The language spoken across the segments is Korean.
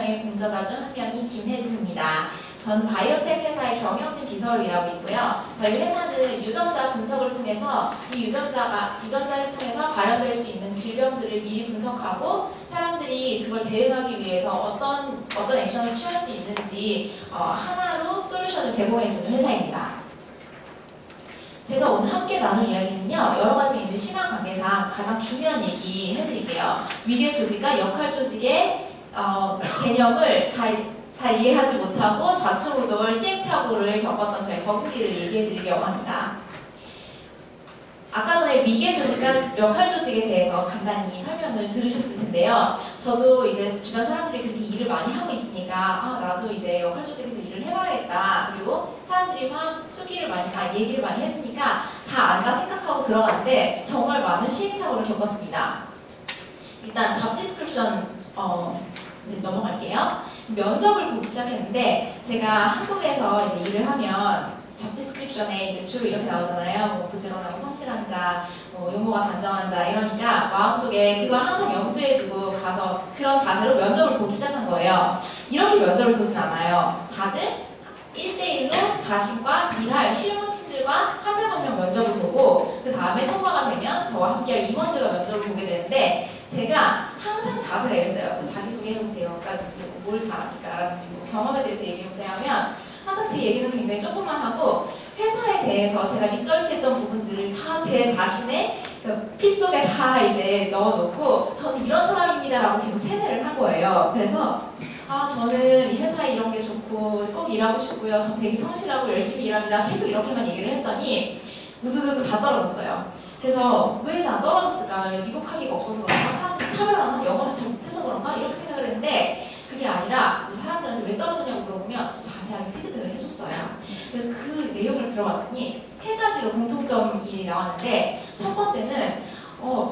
명의 공저자 중 한 명이 김혜진입니다. 전 바이오텍 회사의 경영진 비서로 일하고 있고요. 저희 회사는 유전자 분석을 통해서 이 유전자를 통해서 발현될 수 있는 질병들을 미리 분석하고 사람들이 그걸 대응하기 위해서 어떤 액션을 취할 수 있는지 하나로 솔루션을 제공해주는 회사입니다. 제가 오늘 함께 나눌 이야기는요, 여러 가지 있는 시간 관계상 가장 중요한 얘기 해드릴게요. 위계 조직과 역할 조직의 개념을 잘 이해하지 못하고 좌충우돌 시행착오를 겪었던 저의 적응기를 얘기해드리려고 합니다. 아까 전에 위계 조직과 역할 조직에 대해서 간단히 설명을 들으셨을 텐데요. 저도 이제 주변 사람들이 그렇게 일을 많이 하고 있으니까 나도 이제 역할 조직에서 일을 해봐야겠다. 그리고 사람들이 막 얘기를 많이 해주니까 다 안다 생각하고 들어갔는데 정말 많은 시행착오를 겪었습니다. 일단 잡 디스크립션 넘어갈게요. 면접을 보기 시작했는데 제가 한국에서 이제 일을 하면 잡 디스크립션에 이제 주로 이렇게 나오잖아요. 뭐 부지런하고 성실한 자, 뭐 용모가 단정한 자 이러니까 마음속에 그걸 항상 염두에 두고 가서 그런 자세로 면접을 보기 시작한 거예요. 이렇게 면접을 보진 않아요. 다들 1대1로 자신과 일할 실무팀들과 한 명 한 명 면접을 보고 그 다음에 통과가 되면 저와 함께할 임원들과 면접을 보게 되는데 제가 항상 자세가 이랬어요. 자기소개 해보세요. 라든지 뭘 잘합니까? 라든지 뭐 경험에 대해서 얘기해보세요 하면 항상 제 얘기는 굉장히 조금만 하고 회사에 대해서 제가 리서치했던 부분들을 다 제 자신의 피 속에 다 이제 넣어놓고 저는 이런 사람입니다 라고 계속 세뇌를 한 거예요. 그래서 저는 이 회사에 이런 게 좋고 꼭 일하고 싶고요. 저 되게 성실하고 열심히 일합니다. 계속 이렇게만 얘기를 했더니 우두두두 다 떨어졌어요. 그래서 왜 나 떨어졌을까? 미국 학위가 없어서 그런가? 사람들이 차별하나? 영어를 잘 못해서 그런가? 이렇게 생각을 했는데 그게 아니라 이제 사람들한테 왜 떨어졌냐고 물어보면 또 자세하게 피드백을 해줬어요. 그래서 그 내용을 들어봤더니 3가지로 공통점이 나왔는데 첫 번째는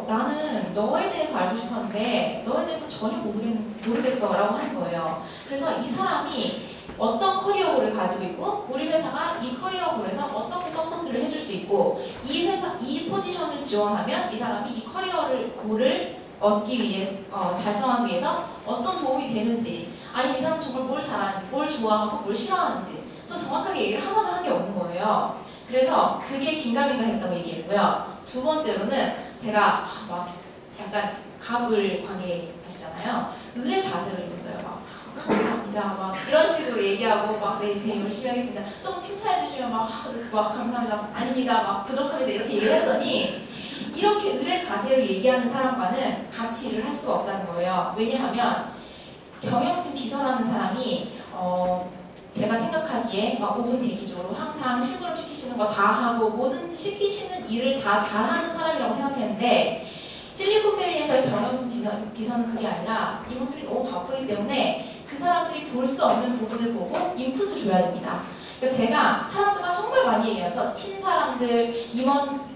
나는 너에 대해서 알고 싶었는데 너에 대해서 전혀 모르겠어 라고 하는 거예요. 그래서 이 사람이 어떤 커리어고를 가지고 있고 우리 회사가 이 커리어고에서 어떻게 서포트를 해줄 수 있고 이 포지션을 지원하면 이 사람이 이 커리어고를 얻기 위해서 달성하기 위해서 어떤 도움이 되는지 아니면 이 사람 정말 뭘 잘하는지 뭘 좋아하고 뭘 싫어하는지 저 정확하게 얘기를 하나도 한 게 없는 거예요. 그래서 그게 긴가민가 했다고 얘기했고요. 두 번째로는 제가 막 약간 갑을 관계하시잖아요. 의뢰 자세로 입었어요. 막 감사합니다. 막 이런 식으로 얘기하고 막 네, 제일 열심히 하겠습니다. 조금 칭찬해 주시면 막 감사합니다. 아닙니다. 막 부족합니다. 이렇게 얘기를 했더니 이렇게 의뢰 자세로 얘기하는 사람과는 같이 일을 할 수가 없다는 거예요. 왜냐하면 경영팀 비서라는 사람이 제가 생각하기에 막 5분 대기조로 항상 심부름 시키시는 거 다 하고 뭐든지 시키시는 일을 다 잘하는 사람이라고 생각했는데 실리콘밸리에서의 경영팀 비서는 그게 아니라 임원들이 너무 바쁘기 때문에 그 사람들이 볼 수 없는 부분을 보고 인풋을 줘야 됩니다. 그러니까 제가 사람들과 정말 많이 얘기하면서 팀 사람들,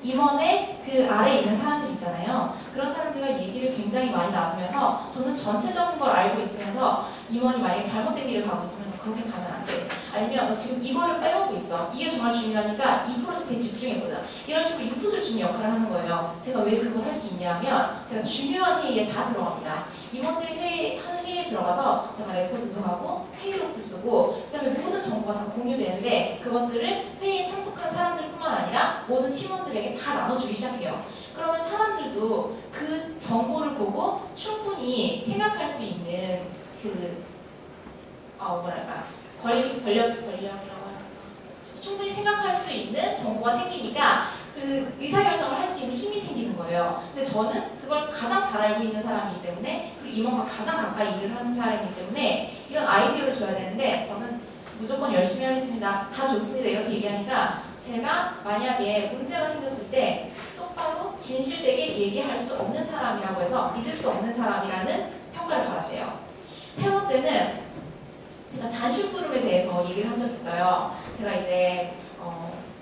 임원의 그 아래에 있는 사람들 있잖아요. 그런 사람들과 얘기를 굉장히 많이 나누면서 저는 전체적인 걸 알고 있으면서 임원이 만약에 잘못된 길을 가고 있으면 그렇게 가면 안 돼. 아니면 너 지금 이거를 빼먹고 있어. 이게 정말 중요하니까 이 프로젝트에 집중해보자. 이런 식으로 인풋을 주는 역할을 하는 거예요. 제가 왜 그걸 할 수 있냐면 제가 중요한 회의에 다 들어갑니다. 임원들이 하는 회의에 들어가서 제가 레포트도 하고 회의록도 쓰고 그 다음에 모든 정보가 다 공유되는데 그것들을 회의에 참석한 사람들뿐만 아니라 모든 팀원들에게 다 나눠주기 시작해요. 그러면 사람들도 그 정보를 보고 충분히 생각할 수 있는 권력이라고 하나 충분히 생각할 수 있는 정보가 생기니까 그 의사결정을 할 수 있는 힘이 생기는 거예요. 근데 저는 그걸 가장 잘 알고 있는 사람이기 때문에 그리고 임원과 가장 가까이 일을 하는 사람이기 때문에 이런 아이디어를 줘야 되는데 저는 무조건 열심히 하겠습니다. 다 좋습니다. 이렇게 얘기하니까 제가 만약에 문제가 생겼을 때 똑바로 진실되게 얘기할 수 없는 사람이라고 해서 믿을 수 없는 사람이라는 평가를 받았대요. 세 번째는 제가 잔심부름에 대해서 얘기를 한 적이 있어요. 제가 이제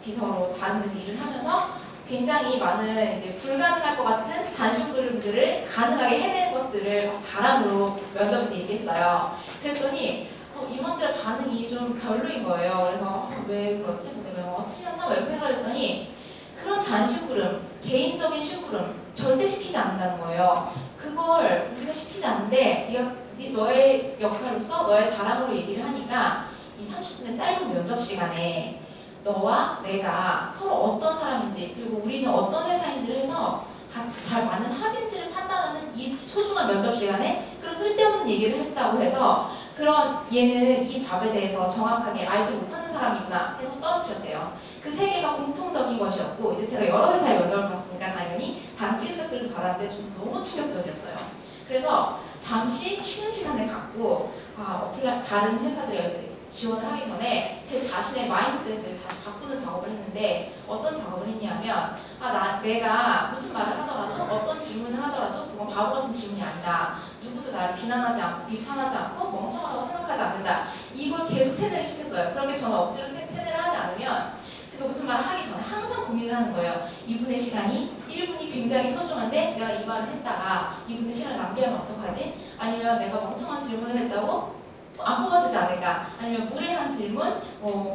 비서로 다른 데서 일을 하면서 굉장히 많은 이제 불가능할 것 같은 잔심부름들을 가능하게 해내는 것들을 자랑으로 면접에서 얘기했어요. 그랬더니 임원들의 반응이 좀 별로인 거예요. 그래서 왜 그러지? 내가 틀렸나? 이렇게 생각을 했더니 그런 잔심부름, 개인적인 심부름 절대 시키지 않는다는 거예요. 그걸 우리가 시키지 않는데 너의 역할로서 너의 자랑으로 얘기를 하니까 이 30분의 짧은 면접 시간에 너와 내가 서로 어떤 사람인지 그리고 우리는 어떤 회사인지를 해서 같이 잘 맞는 합인지를 판단하는 이 소중한 면접 시간에 그런 쓸데없는 얘기를 했다고 해서 그런 얘는 이 잡에 대해서 정확하게 알지 못하는 사람이구나 해서 떨어뜨렸대요. 그 세 개가 공통적인 것이었고 이제 제가 여러 회사의 면접을 봤으니까 당연히 다른 피드백들을 받았는데 좀 너무 충격적이었어요. 그래서 잠시 쉬는 시간을 갖고 다른 회사들에 이제 지원을 하기 전에 제 자신의 마인드셋을 다시 바꾸는 작업을 했는데 어떤 작업을 했냐면 내가 무슨 말을 하더라도 어떤 질문을 하더라도 그건 바보 같은 질문이 아니다. 누구도 나를 비난하지 않고 비판하지 않고 멍청하다고 생각하지 않는다. 이걸 계속 세뇌를 시켰어요. 그런 게 저는 억지로 세뇌를 하지 않으면 제가 무슨 말을 하기 전에 항상 고민을 하는 거예요. 이분의 시간이 1분이 굉장히 소중한데 내가 이 말을 했다가 이분의 시간을 낭비하면 어떡하지? 아니면 내가 멍청한 질문을 했다고 안 뽑아주지 않을까? 아니면 무례한 질문,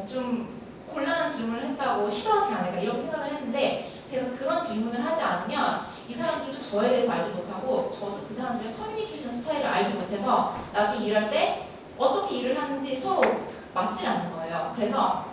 좀 곤란한 질문을 했다고 싫어하지 않을까? 이렇게 생각을 했는데 제가 그런 질문을 하지 않으면 이 사람들도 저에 대해서 알지 못하고 저도 그 사람들의 커뮤니케이션 스타일을 알지 못해서 나중에 일할 때 어떻게 일을 하는지 서로 맞지 않는 거예요. 그래서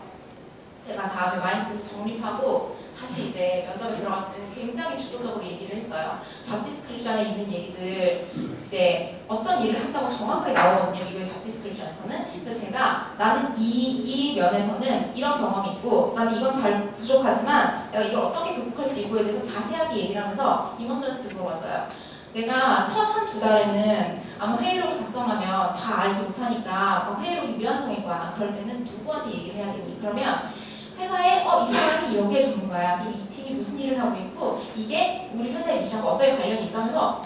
제가 다음에 마인드셋을 정립하고 다시 이제 면접에 들어갔을 때는 굉장히 주도적으로 얘기를 했어요. 잡 디스크립션에 있는 얘기들 이제 어떤 일을 한다고 정확하게 나오거든요. 이거의 잡 디스크립션에서는. 그래서 제가 나는 이 면에서는 이런 경험이 있고 나는 이건 잘 부족하지만 내가 이걸 어떻게 극복할 수 있고에 대해서 자세하게 얘기를 하면서 임원들한테 물어봤어요. 내가 첫 한두 달에는 아마 회의록을 작성하면 다 알지 못하니까 회의록이 미완성일 거야. 그럴 때는 누구한테 얘기를 해야 되니? 그러면 회사에 이 사람이 여기에 전문가야. 그리고 이 팀이 무슨 일을 하고 있고 이게 우리 회사의 미션과 어떻게 관련이 있어 하면서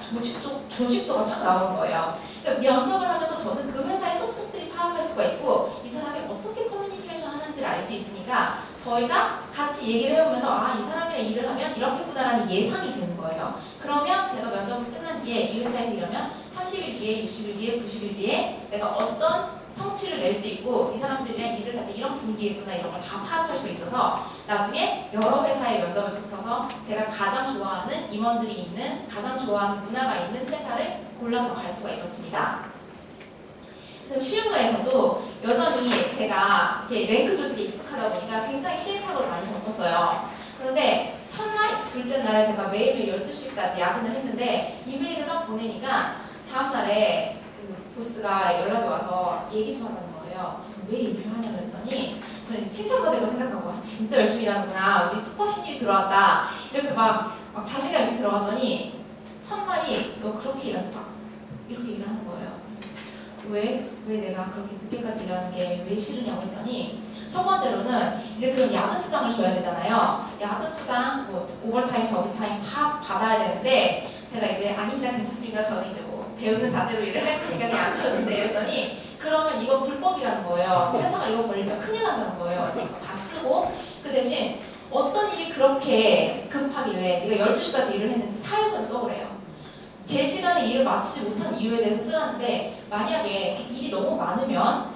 조직도가 쫙 나오는 거예요. 그러니까 면접을 하면서 저는 그 회사의 속속들이 파악할 수가 있고 이 사람이 어떻게 커뮤니케이션 하는지를 알 수 있으니까 저희가 같이 얘기를 해보면서 이 사람이랑 일을 하면 이렇겠구나라는 예상이 되는 거예요. 그러면 제가 면접을 끝난 뒤에 이 회사에서 일하면 30일 뒤에, 60일 뒤에, 90일 뒤에 내가 어떤 성취를 낼 수 있고 이 사람들이랑 일을 할 때 이런 분위기겠구나 이런 걸 다 파악할 수 있어서 나중에 여러 회사의 면접에 붙어서 제가 가장 좋아하는 임원들이 있는 가장 좋아하는 문화가 있는 회사를 골라서 갈 수가 있었습니다. 실무에서도 여전히 제가 이렇게 랭크 조직에 익숙하다 보니까 굉장히 시행착오를 많이 겪었어요. 그런데 첫날, 둘째 날에 제가 매일매일 12시까지 야근을 했는데 이메일을 막 보내니까 다음날에 그 보스가 연락이 와서 얘기 좀 하자는 거예요. 왜 얘기를 하냐 그랬더니 저는 칭찬받을 거 생각하고 진짜 열심히 일하는구나. 우리 슈퍼 신입이 들어왔다. 이렇게 막 자신감 있게 들어갔더니 첫말이 너 그렇게 일하지 마. 이렇게 얘기를 하는 거예요. 왜 내가 그렇게 늦게까지 일하는 게 왜 싫으냐고 했더니 첫 번째로는 이제 그런 야근 수당을 줘야 되잖아요. 야근 수당, 오버타임, 더블타임 다 받아야 되는데 제가 이제 아닙니다, 괜찮습니다. 저는 이제 배우는 자세로 일을 할 거니까 그냥 안 주셔도 돼 이랬더니 그러면 이거 불법이라는 거예요. 회사가 이거 걸리면 큰일 난다는 거예요. 그래서 다 쓰고 그 대신 어떤 일이 그렇게 급하길래 네가 12시까지 일을 했는지 사유서를 써보래요. 제 시간에 일을 마치지 못한 이유에 대해서 쓰라는데 만약에 일이 너무 많으면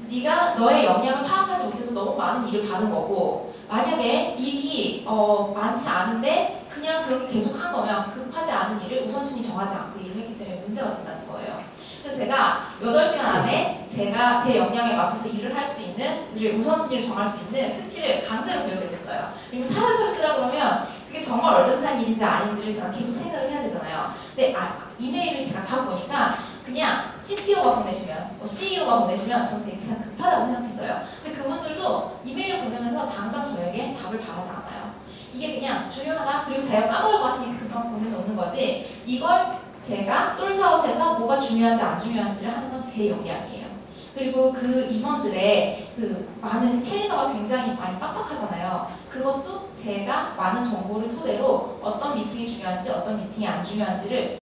네가 너의 역량을 파악하지 못해서 너무 많은 일을 받은 거고 만약에 일이 많지 않은데 그냥 그렇게 계속 한 거면 급하지 않은 일을 우선순위 정하지 않고 일을 했기 때문에 문제가 된다는 거예요. 그래서 제가 8시간 안에 제가 제 역량에 맞춰서 일을 할 수 있는 우선순위를 정할 수 있는 스킬을 강제로 배우게 됐어요. 왜냐면 사유서를 쓰라 그러면 그게 정말 얼전한 일인지 아닌지를 제가 계속 생각을 해야 되잖아요. 근데 이메일을 제가 다 보니까 그냥 CTO가 보내시면, CEO가 보내시면 저는 되게 그냥 급하다고 생각했어요. 근데 그분들도 이메일을 보내면서 당장 저에게 답을 바라지 않아요. 이게 그냥 중요하다, 그리고 자기가 까먹을 것 같으니 금방 보내놓는 거지 이걸 제가 솔트아웃해서 뭐가 중요한지 안 중요한지를 하는 건 제 역량이에요. 그리고 그 임원들의 그 많은 캘린더가 굉장히 많이 빡빡하잖아요. 그것도 제가 많은 정보를 토대로 어떤 미팅이 중요한지 어떤 미팅이 안 중요한지를